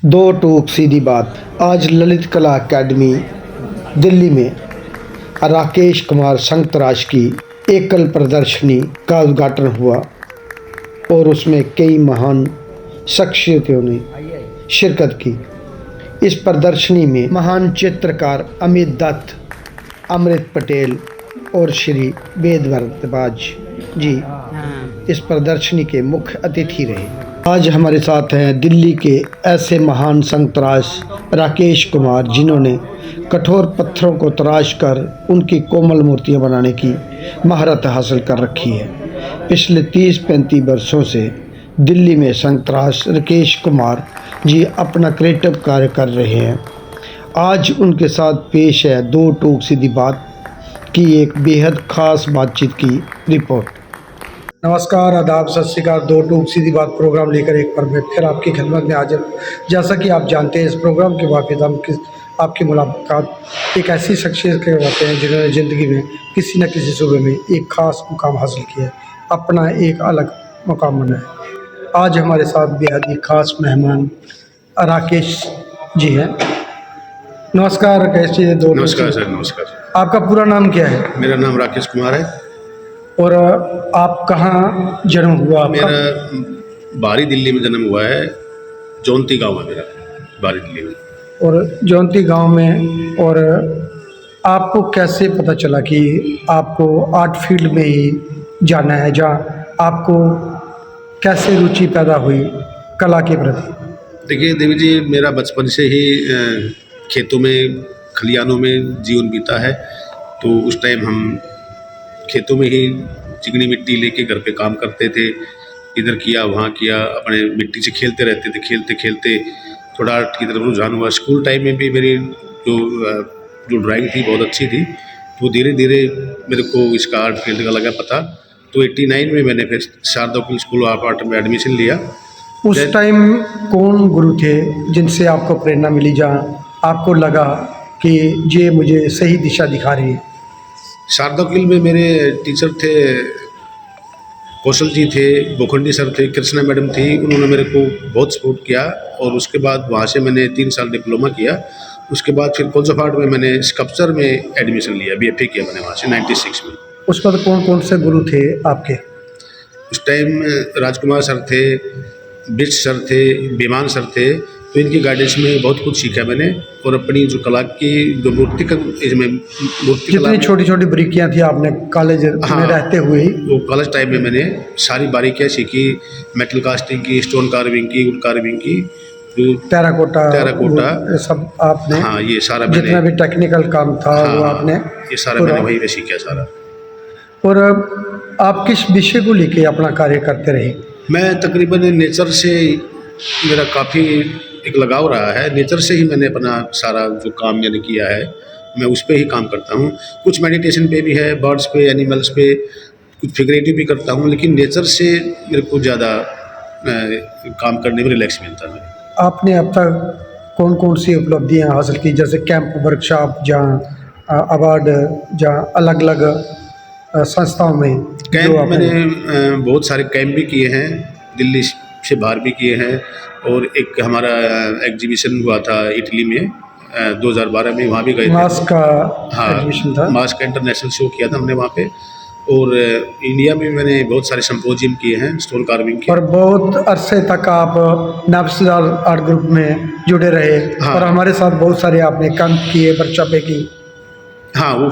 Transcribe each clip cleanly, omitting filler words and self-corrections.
दो टूक सीधी बात। आज ललित कला अकादमी दिल्ली में राकेश कुमार संगतराज की एकल प्रदर्शनी का उद्घाटन हुआ और उसमें कई महान शख्सियतों ने शिरकत की। इस प्रदर्शनी में महान चित्रकार अमित दत्त, अमृत पटेल और श्री वेद भारद्वाज जी इस प्रदर्शनी के मुख्य अतिथि रहे। आज हमारे साथ हैं दिल्ली के ऐसे महान संगतराज राकेश कुमार, जिन्होंने कठोर पत्थरों को तराश कर उनकी कोमल मूर्तियां बनाने की महारत हासिल कर रखी है। पिछले 30-35 वर्षों से दिल्ली में संगतराज राकेश कुमार जी अपना क्रिएटिव कार्य कर रहे हैं। आज उनके साथ पेश है दो टूक सीधी बात की एक बेहद खास बातचीत की रिपोर्ट। नमस्कार, आदाब, सत श्री अकाल। दो टूक सीधी बात प्रोग्राम लेकर एक बार मैं फिर आपकी खिदमत में हाजिर। जैसा कि आप जानते हैं, इस प्रोग्राम के वाक़िद हम आपकी मुलाकात एक ऐसी शख्सियत के होते हैं जिन्होंने ज़िंदगी में किसी न किसी सूबे में एक ख़ास मुकाम हासिल किया है, अपना एक अलग मुकाम बनाया। आज हमारे साथ बेहद ही ख़ास मेहमान राकेश जी हैं। नमस्कार राकेश जी। नमस्कार सर। नमस्कार। आपका पूरा नाम क्या है? मेरा नाम राकेश कुमार है। और आप कहाँ जन्म हुआ आपका? मेरा बाहरी दिल्ली में जन्म हुआ है। जौनती गांव है मेरा, बाहरी दिल्ली में। और जौनती गांव में। और आपको कैसे पता चला कि आपको आर्ट फील्ड में ही जाना है, जहाँ आपको कैसे रुचि पैदा हुई कला के प्रति? देखिए देवी जी, मेरा बचपन से ही खेतों में, खलिहानों में जीवन बीता है। तो उस टाइम हम खेतों में ही चिकनी मिट्टी लेके घर पे काम करते थे। इधर किया वहाँ किया, अपने मिट्टी से खेलते रहते थे। खेलते खेलते थोड़ा आर्ट की तरफ रुझान हुआ। स्कूल टाइम में भी मेरी जो ड्राइंग थी बहुत अच्छी थी। तो धीरे धीरे मेरे को इसका आर्ट फील्ड का लगा पता। तो 89 में मैंने फिर Sharda open school of art में एडमिशन लिया। उस टाइम कौन गुरु थे जिनसे आपको प्रेरणा मिली, जहाँ आपको लगा कि ये मुझे सही दिशा दिखा रही है? शारदा ओपन में मेरे टीचर थे, कौशल जी थे, बोखंडी सर थे, कृष्णा मैडम थी। उन्होंने मेरे को बहुत सपोर्ट किया। और उसके बाद वहाँ से मैंने 3 साल डिप्लोमा किया। उसके बाद फिर कॉलेज ऑफ आर्ट में मैंने स्कल्पचर में एडमिशन लिया, BFA किया मैंने वहाँ से 96 में। उस पर कौन कौन से गुरु थे आपके? उस टाइम राजकुमार सर थे, बिज सर थे, विमान सर थे। तो इनकी गाइडेंस में बहुत कुछ सीखा मैंने। और अपनी जो कला की जो मूर्ति जितनी छोटी छोटी बारीकियाँ थी आपने कॉलेज में रहते हुए ही, वो कॉलेज टाइम में मैंने सारी बारीकियाँ सीखी। मेटल कास्टिंग की, स्टोन कार्विंग की, वुड कार्विंग की, जो टेराकोटा सब आपने? हाँ, ये सारा जितना भी टेक्निकल काम था वो आपने ये सारा मैंने वहीं पे सीखा सारा। और आप किस विषय को लेके अपना कार्य करते रहे? मैं तकरीबन नेचर से मेरा काफ़ी एक लगाव रहा है। नेचर से ही मैंने अपना सारा जो काम मैंने किया है, मैं उस पे ही काम करता हूँ। कुछ मेडिटेशन पे भी है, बर्ड्स पे, एनिमल्स पे, कुछ फिगरेटिव भी करता हूँ। लेकिन नेचर से मेरे को ज़्यादा काम करने में रिलैक्स मिलता है। आपने अब तक कौन कौन सी उपलब्धियाँ हासिल की, जैसे कैंप, वर्कशॉप, जहाँ अवार्ड, जहाँ अलग अलग संस्थाओं में? कैंप मैंने बहुत सारे कैंप भी किए हैं, दिल्ली से बाहर भी किए हैं। और एक हमारा एग्जीबिशन हुआ था इटली में 2012 में, वहाँ भी गए थे। मास्क का एग्जीबिशन था। मास्क का इंटरनेशनल शो किया था हमने वहाँ पे। और इंडिया में मैंने बहुत सारे सिम्पोजियम किए हैं स्टोन कार्विंग के। और बहुत अरसे तक आप नब्सदार आर्ट ग्रुप में जुड़े रहे। और हमारे साथ बहुत सारे आपने कैंप किए, वर्कशॉपें की। हाँ, वो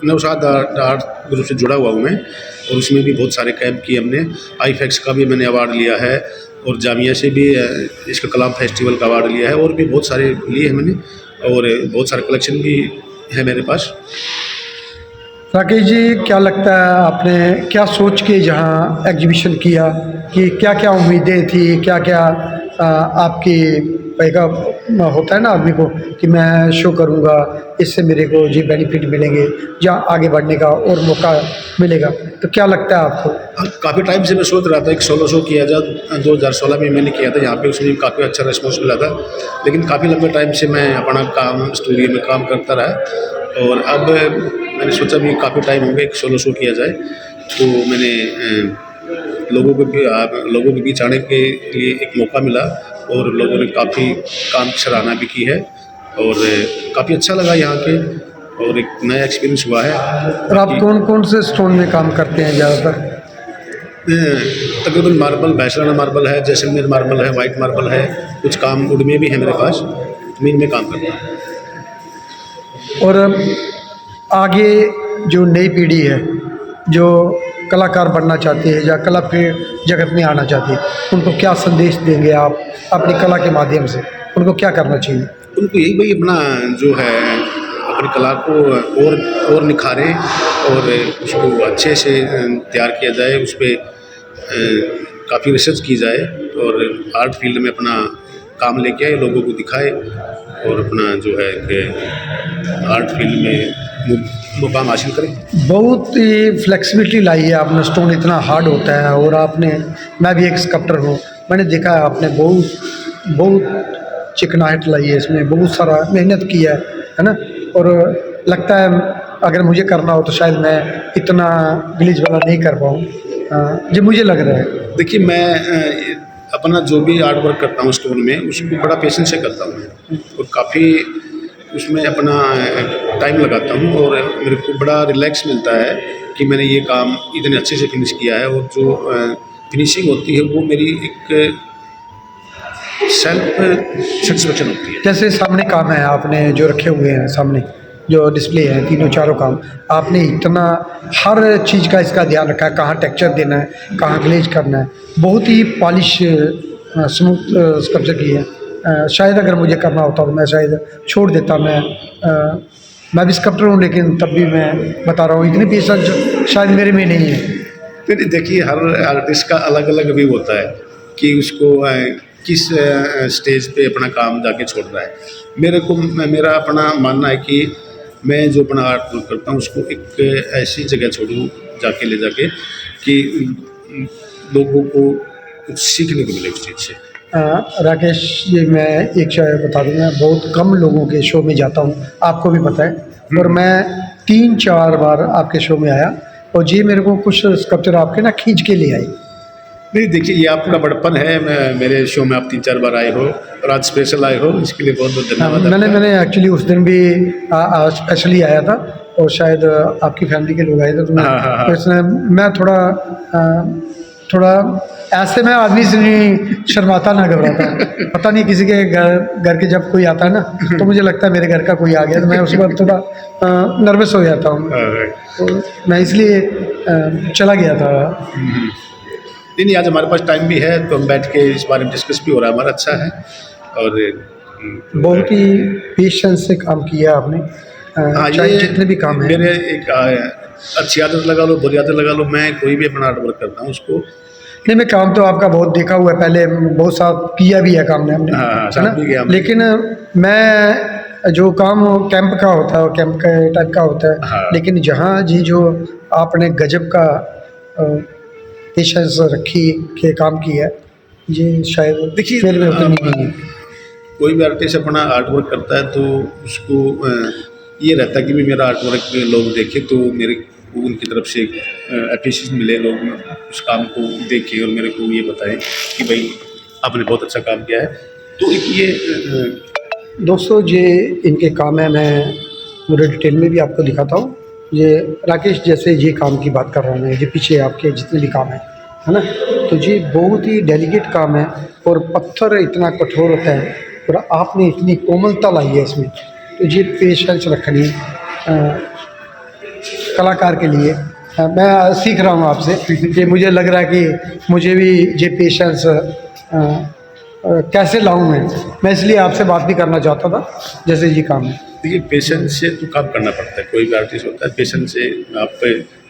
नौशाद आर्ट ग्रुप से जुड़ा हुआ हूँ मैं। और उसमें भी बहुत सारे कैंप किए हमने। IFEX का भी मैंने अवार्ड लिया है। और जामिया से भी इसका कलाम फेस्टिवल का अवार्ड लिया है। और भी बहुत सारे लिए हैं मैंने। और बहुत सारे कलेक्शन भी है मेरे पास। राकेश जी, क्या लगता है आपने क्या सोच के जहाँ एग्जीबिशन किया, कि क्या क्या उम्मीदें थी, क्या क्या आपकी पैगा होता है ना आदमी को कि मैं शो करूँगा, इससे मेरे को जी बेनिफिट मिलेंगे, जहाँ आगे बढ़ने का और मौका मिलेगा, तो क्या लगता है आपको? काफ़ी टाइम से मैं सोच रहा था एक सोलो शो किया जाए। 2016 में मैंने किया था यहाँ पे, उसमें काफ़ी अच्छा रिस्पॉन्स मिला था। लेकिन काफ़ी लंबे टाइम से मैं अपना काम स्टूडियो में काम करता रहा। और अब मैंने सोचा भी काफ़ी टाइम हो गया एक सोलो शो किया जाए। तो मैंने लोगों के बीच आने के लिए एक मौका मिला। और लोगों ने काफ़ी काम की सराहना भी की है और काफ़ी अच्छा लगा यहाँ के और एक नया एक्सपीरियंस हुआ है। और आप कौन कौन से स्टोन में काम करते हैं ज़्यादातर? तकरीबन मार्बल बैसलाना मार्बल है, जैसलमेर मार्बल है, वाइट मार्बल है, कुछ काम वुड में भी है मेरे पास, मैं इनमें काम करता हूँ। और आगे जो नई पीढ़ी है जो कलाकार बनना चाहती है या कला के जगत में आना चाहती है, उनको क्या संदेश देंगे आप अपनी कला के माध्यम से? उनको क्या करना चाहिए? उनको यही भाई अपना जो है अपनी कला को और निखारें और उसको अच्छे से तैयार किया जाए, उस पर काफ़ी रिसर्च की जाए और आर्ट फील्ड में अपना काम लेके आए, लोगों को दिखाए और अपना जो है कि आर्ट फील्ड में मुकाम हासिल करें। बहुत ही फ्लेक्सिबिलिटी लाई है आपने, स्टोन इतना हार्ड होता है और आपने, मैं भी एक स्कल्प्टर हूँ, मैंने देखा है आपने बहुत बहुत चिकनाहट लाई है इसमें, बहुत सारा मेहनत की है ना। और लगता है अगर मुझे करना हो तो शायद मैं इतना ग्लिच वाला नहीं कर पाऊँ जो मुझे लग रहा है। देखिए मैं अपना जो भी आर्ट वर्क करता हूँ स्टोन में, उसको बड़ा पेशेंस से करता हूँ और काफ़ी उसमें अपना टाइम लगाता हूँ और मेरे को बड़ा रिलैक्स मिलता है कि मैंने ये काम इतने अच्छे से फिनिश किया है। और जो फिनिशिंग होती है वो मेरी एक सेल्फ सेटिस्फेक्शन होती है। जैसे सामने काम है आपने जो रखे हुए हैं, सामने जो डिस्प्ले है, तीनों चारों काम आपने इतना हर चीज़ का इसका ध्यान रखा है, कहाँ टेक्सचर देना है, कहाँ ग्लेज करना है, बहुत ही पॉलिश स्मूथ स्कल्पचर की है। शायद अगर मुझे करना होता तो मैं शायद छोड़ देता। मैं भी स्कल्पटर हूँ लेकिन तब भी मैं बता रहा हूँ इतनी पेशेंस शायद मेरे में नहीं है। फिर देखिए हर आर्टिस्ट का अलग अलग व्यू होता है कि उसको किस स्टेज पे अपना काम जाके छोड़ रहा है। मेरा अपना मानना है कि मैं जो अपना आर्ट वर्क करता हूँ उसको एक ऐसी जगह छोड़ूँ जाके ले जाके कि लोगों को कुछ सीखने को मिले उस चीज़ से। राकेश जी, मैं एक शायद बता दूँ, मैं बहुत कम लोगों के शो में जाता हूँ, आपको भी पता है, और मैं 3-4 बार आपके शो में आया और जी मेरे को कुछ स्कल्पचर आपके ना खींच के ले आई। नहीं देखिए ये आपका बड़पन है, मेरे शो में आप 3-4 बार आए हो और आज स्पेशल आए हो, इसके लिए बहुत बहुत धन्यवाद। मैंने एक्चुअली उस दिन भी स्पेशली आया था और शायद आपकी फैमिली के लोग आए थे, तो इसमें मैं थोड़ा ऐसे में आदमी से नहीं शर्माता ना घबराता। पता नहीं किसी के घर के जब कोई आता है ना तो मुझे लगता है मेरे घर का कोई आ गया, तो मैं उस वक्त थोड़ा नर्वस हो जाता हूँ, तो मैं इसलिए चला गया था। नहीं आज हमारे पास टाइम भी है तो हम बैठ के इस बारे में डिस्कस भी हो रहा है, हमारा अच्छा है। और बहुत ही पेशेंस से काम किया आपने। चाहे जितने भी काम है, मेरे एक अच्छी आदत लगा लो, बुरी आदत लगा लो, मैं कोई भी अपना आर्ट वर्क करता हूँ उसको। नहीं, मैं काम तो आपका बहुत देखा हुआ है, पहले बहुत साथ किया भी है काम ने हमने, है ना। लेकिन मैं जो काम कैंप का होता है, कैंप का टाइप का होता है, लेकिन जहाँ जी जो आपने गजब का पेशेंस रखी के काम किया है, ये शायद देखिए मेरे में उतनी नहीं है। कोई भी आर्टिस्ट अपना आर्ट वर्क करता है तो उसको ये रहता है कि भी मेरा आर्ट वर्क लोग देखें तो मेरे को उनकी तरफ से अप्रिशिएशन मिले, लोग उस काम को देखें और मेरे को ये बताएं कि भाई आपने बहुत अच्छा काम किया है। तो ये दोस्तों ये इनके काम है, मैं पूरे डिटेल में भी आपको दिखाता हूँ। ये राकेश जैसे ये काम की बात कर रहा हूँ मैं, ये पीछे आपके जितने भी काम है ना, तो ये बहुत ही डेलिकेट काम है और पत्थर इतना कठोर होता है और आपने इतनी कोमलता लाई है इसमें, तो ये पेशेंस रखनी कलाकार के लिए। मैं सीख रहा हूँ आपसे कि मुझे लग रहा है कि मुझे भी ये पेशेंस कैसे लाऊं मैं इसलिए आपसे बात भी करना चाहता था। जैसे ये काम है, देखिए पेशेंस से तो काम करना पड़ता है, कोई भी आर्टिस्ट होता है पेशेंस से। आप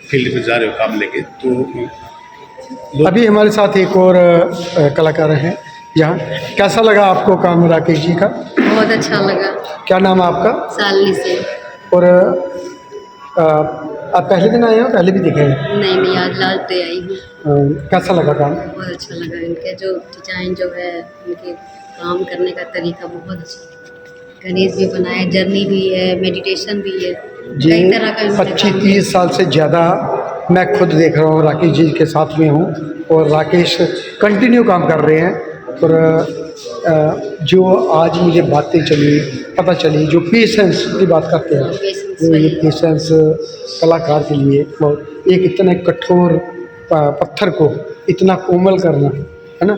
फील्ड में जा रहे हो काम लेके तो अभी हमारे साथ एक और कलाकार हैं यहाँ। कैसा लगा आपको काम राकेश जी का? बहुत अच्छा लगा। क्या नाम है आपका? सालनी से। और आप पहले दिन आए हो, पहले भी दिखे हैं? नहीं आज लास्ट डे आई हूँ। कैसा लगा काम? बहुत अच्छा लगा, इनके जो डिजाइन जो है, इनके काम करने का तरीका बहुत अच्छा है। गणेश भी बनाए, जर्नी भी है, मेडिटेशन भी है, कई तरह का। 25-30 साल से ज़्यादा मैं खुद देख रहा हूँ, राकेश जी के साथ में हूँ और राकेश कंटिन्यू काम कर रहे हैं और जो आज मुझे बातें चली, पता चली, जो पेशेंस की बात करते हैं, तो ये पेशेंस कलाकार के लिए बहुत, एक इतने कठोर पत्थर को इतना कोमल करना, है ना।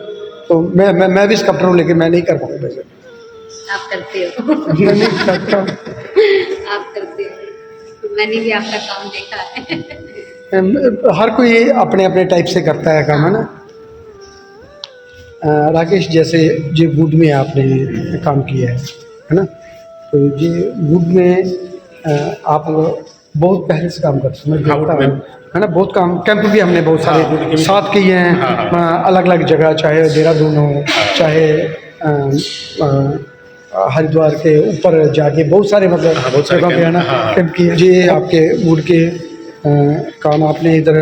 तो मैं भी इसका प्रो, लेकिन मैं नहीं कर पाऊँ वैसे। आप करते हो। मैं नहीं करता। आप करते हो, मैंने भी आपका काम देखा है। हर कोई अपने अपने टाइप से करता है काम, है ना। राकेश, जैसे जो वुड में आपने काम किया है ना, तो ये वुड में आप बहुत पहले से काम करते हैं, हाँ, वुड में। है ना। बहुत काम, कैंप भी हमने बहुत हाँ, वुड सारे के भी। साथ किए हैं, अलग अलग जगह, चाहे देहरादून हो, चाहे हरिद्वार के ऊपर जाके बहुत सारे मतलब बहुत सारे जगह पे, है ना, हाँ। कैंप किए। ये आपके वुड के काम आपने इधर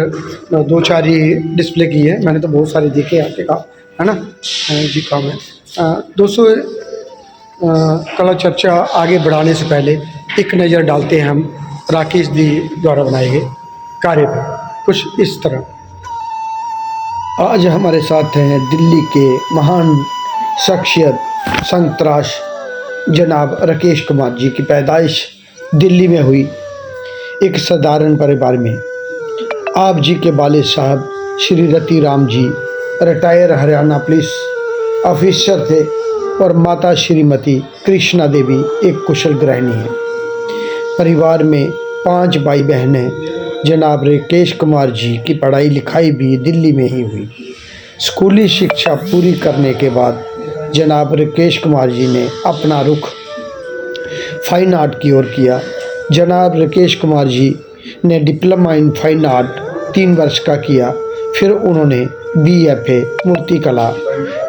2-4 ही डिस्प्ले किए हैं, मैंने तो बहुत सारे देखे आपके काम, है ना। जी काम है। दोस्तों, कला चर्चा आगे बढ़ाने से पहले एक नज़र डालते हैं हम राकेश जी द्वारा बनाए गए कार्य पर, कुछ इस तरह। आज हमारे साथ हैं दिल्ली के महान शख्सियत संतराश जनाब राकेश कुमार जी की पैदाइश दिल्ली में हुई एक साधारण परिवार में। आप जी के वालिद साहब श्री रति Ram ji retire Haryana police officer थे और माता श्रीमती कृष्णा देवी एक कुशल गृहिणी हैं। परिवार में 5 भाई बहन हैं। जनाब राकेश कुमार जी की पढ़ाई लिखाई भी दिल्ली में ही हुई। स्कूली शिक्षा पूरी करने के बाद जनाब राकेश कुमार जी ने अपना रुख फाइन आर्ट की ओर किया। जनाब राकेश कुमार जी ने डिप्लोमा इन फाइन आर्ट 3 वर्ष का किया। फिर उन्होंने BFA मूर्ति कला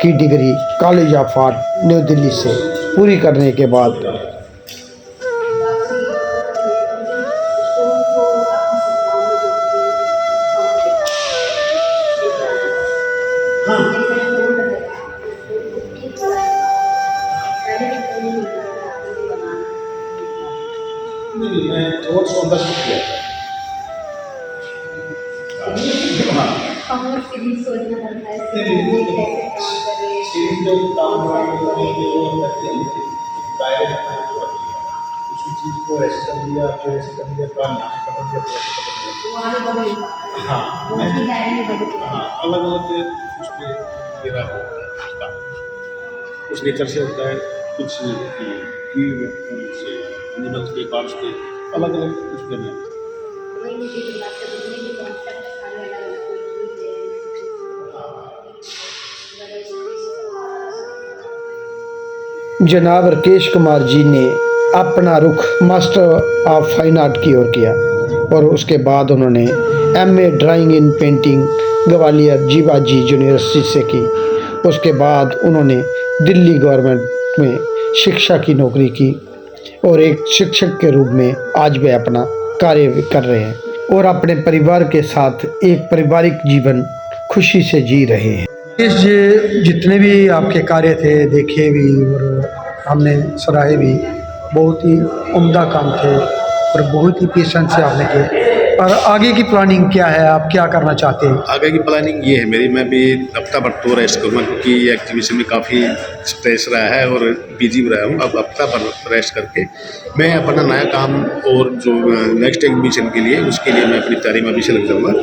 की degree college of art new Delhi से पूरी करने के बाद अलग अलग उसमें मेरा कुछ नेचर से होता है, कुछ से एनिमल्स के पार्ट्स के अलग अलग कुछ करना है। जनाब राकेश कुमार जी ने अपना रुख मास्टर ऑफ फाइन आर्ट की ओर किया और उसके बाद उन्होंने MA ड्राइंग इन पेंटिंग ग्वालियर जीवाजी यूनिवर्सिटी से की। उसके बाद उन्होंने दिल्ली गवर्नमेंट में शिक्षा की नौकरी की और एक शिक्षक के रूप में आज वे अपना कार्य कर रहे हैं और अपने परिवार के साथ एक पारिवारिक जीवन खुशी से जी रहे हैं। ये जितने भी आपके कार्य थे देखे भी और हमने सराहे भी, बहुत ही उम्दा काम थे और बहुत ही पेशेंस से आपने किए। और आगे की प्लानिंग क्या है, आप क्या करना चाहते हैं? आगे की प्लानिंग ये है मेरी, मैं भी हफ्ता भर तो रेस्ट करूँगा क्योंकि ये एग्जीबिशन में काफ़ी स्ट्रेस रहा है और बिजी भी रहा हूँ। अब हफ्ता भर रेस्ट करके मैं अपना नया काम और जो नेक्स्ट एग्जीबिशन के लिए उसके लिए मैं अपनी तैयारी में भी से लग जाऊँगा।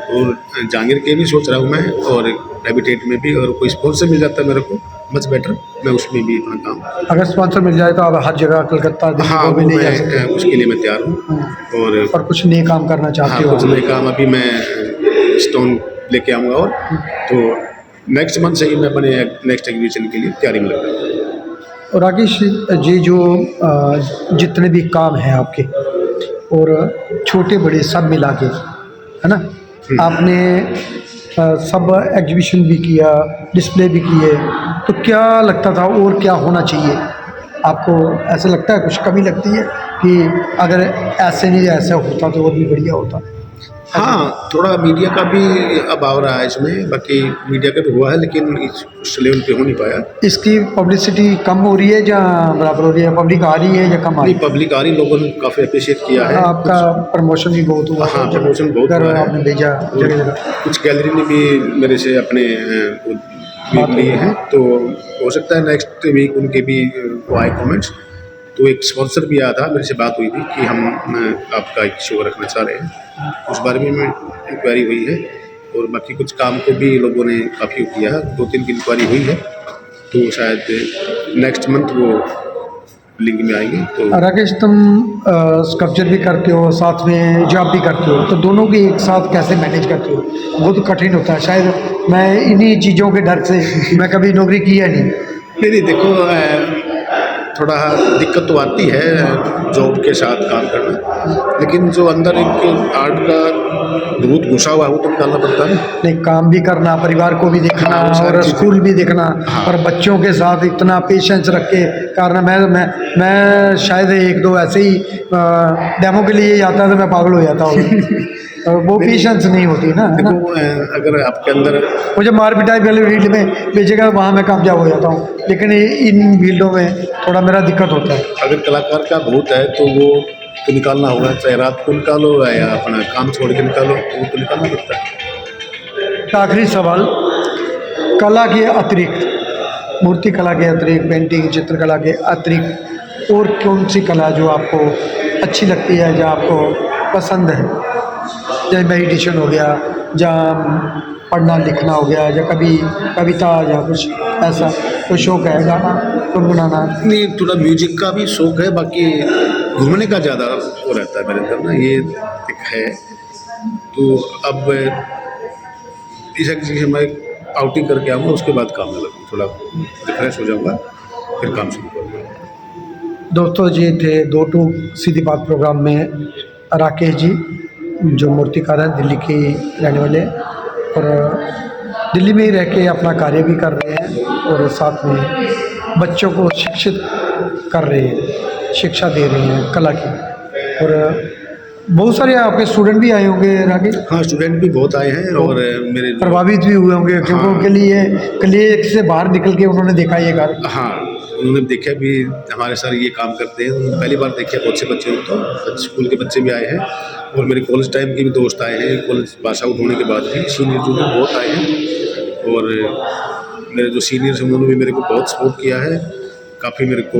और जहांगीर के भी सोच रहा हूँ मैं, और हैबिटेट में भी, और कोई स्पॉन्सर मिल जाता है मेरे को मच बेटर, मैं उसमें भी अपना काम। अगर स्पॉन्सर मिल जाए तो आप हर जगह कलकत्ता दिल्ली हाँ, भी नहीं जा सकते। उसके लिए मैं तैयार हूँ। और कुछ नए काम करना चाहते हो? कुछ नए काम अभी मैं स्टोन लेके आऊँगा और तो नेक्स्ट मंथ से ही मैं अपने नेक्स्ट एग्जीबिशन के लिए तैयारी में लग जाऊँगा। और राकेश जी, जो जितने भी काम हैं आपके और छोटे बड़े सब मिला के, है ना, आपने सब एग्जीबिशन भी किया, डिस्प्ले भी किए, तो क्या लगता था और क्या होना चाहिए आपको? ऐसा लगता है कुछ कमी लगती है कि अगर ऐसे नहीं ऐसा होता तो और भी बढ़िया होता? हाँ, थोड़ा मीडिया का भी अभाव रहा है इसमें, बाकी मीडिया का भी हुआ है लेकिन उस लेवल पे हो नहीं पाया। इसकी पब्लिसिटी कम हो रही है या बराबर हो रही है? पब्लिक आ रही है या कम आ रही है? पब्लिक आ रही, लोगों ने काफ़ी अप्रिशिएट किया है। आपका प्रमोशन भी बहुत हुआ। हाँ, प्रमोशन बहुत हुआ है। आपने भेजा जगह जगह। कुछ गैलरी ने भी मेरे से अपने लिए हैं, तो हो सकता है नेक्स्ट वीक उनके भी वो आए कमेंट्स। तो एक स्पॉन्सर भी आया था, मेरे से बात हुई थी कि हम आपका एक शो रखना चाह रहे हैं, उस बारे में इंक्वायरी हुई है। और बाकी कुछ काम को भी लोगों ने काफ़ी किया है, 2-3 की इंक्वायरी हुई है, तो शायद नेक्स्ट मंथ वो लिंक में आएंगे। तो राकेश, तुम स्कल्पचर भी करते हो, साथ में जॉब भी करते हो, तो दोनों की एक साथ कैसे मैनेज करते हो? बहुत कठिन होता है। शायद मैं इन्हीं चीज़ों के डर से मैं कभी नौकरी की है नहीं। नहीं, देखो थोड़ा दिक्कत तो आती है जॉब के साथ काम करना, लेकिन जो अंदर एक आर्ट का भूत घुसा हुआ है वो तो निकालना पड़ता है ना। नहीं, काम भी करना, परिवार को भी देखना, हाँ, वो सारी और चीज़ें। स्कूल भी देखना, हाँ। और बच्चों के साथ इतना पेशेंस रख के करना। मैं शायद 1-2 ऐसे ही डेमो के लिए ही आता है तो मैं पागल हो जाता हूँ। और वो पेशेंस नहीं होती ना, है ना? देखो अगर आपके अंदर मुझे मार पिटाई वाले फील्ड में भेजेगा, वहाँ मैं कामयाब हो जाता हूँ, लेकिन इन फील्डों में थोड़ा मेरा दिक्कत होता है। अगर कलाकार का भूत है तो वो तो निकालना होगा, चाहे रात को निकालो या अपना काम छोड़ के निकालो, वो तो निकालना पड़ता है। आखिरी सवाल, कला के अतिरिक्त, मूर्ति कला के अतिरिक्त, पेंटिंग चित्रकला के अतिरिक्त और कौन सी कला जो आपको अच्छी लगती है, जो आपको पसंद है? जैसे मेडिटेशन हो गया, जहाँ पढ़ना लिखना हो गया, या कभी कविता या कुछ ऐसा कोई शौक है, गाना गुनगुनाना? नहीं, थोड़ा म्यूजिक का भी शौक है, बाकी घूमने का ज़्यादा वो रहता है मेरे अंदर ना, ये एक है। तो अब इस चीज़ मैं आउटिंग करके आऊँगा, उसके बाद काम में लगूँ, थोड़ा रिफ्रेश हो जाऊँगा, फिर काम शुरू करूँगा। दोस्तों, ये थे 2 टू सीधी बात प्रोग्राम में राकेश जी, जो मूर्तिकार हैं, दिल्ली के रहने वाले हैं, और दिल्ली में ही रह के अपना कार्य भी कर रहे हैं, और साथ में बच्चों को शिक्षित कर रहे हैं, शिक्षा दे रहे हैं कला की। और बहुत सारे आपके स्टूडेंट भी आए होंगे राकेश, हाँ, स्टूडेंट भी बहुत आए हैं, और मेरे जो प्रभावित भी हुए होंगे, क्योंकि हाँ। उनके लिए क्ले से बाहर निकल के उन्होंने देखा ये कार्य। हाँ, उन्होंने देखा भी हमारे सर ये काम करते हैं, उन्होंने पहली बार देखा, बहुत से बच्चे हो, तो स्कूल के बच्चे भी आए हैं, और मेरे कॉलेज टाइम के भी दोस्त आए हैं, कॉलेज पास आउट होने के बाद भी सीनियर जूनियर बहुत आए हैं। और मेरे जो सीनियर्स हैं उन्होंने भी मेरे को बहुत सपोर्ट किया है, काफ़ी मेरे को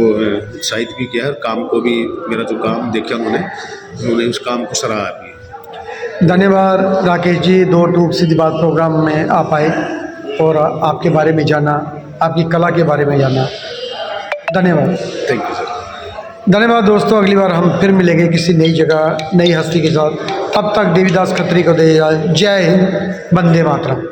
उत्साहित भी किया है, काम को भी, मेरा जो काम देखा उन्होंने उस काम को सराहा भी। धन्यवाद राकेश जी, 2 टू सीधी बात प्रोग्राम में आप आए और आपके बारे में जाना, आपकी कला के बारे में जाना। धन्यवाद। Thank you sir. धन्यवाद दोस्तों, अगली बार हम फिर मिलेंगे किसी नई जगह, नई हस्ती के साथ। तब तक देवीदास खत्री को दे जय हिंद, वंदे मातरम।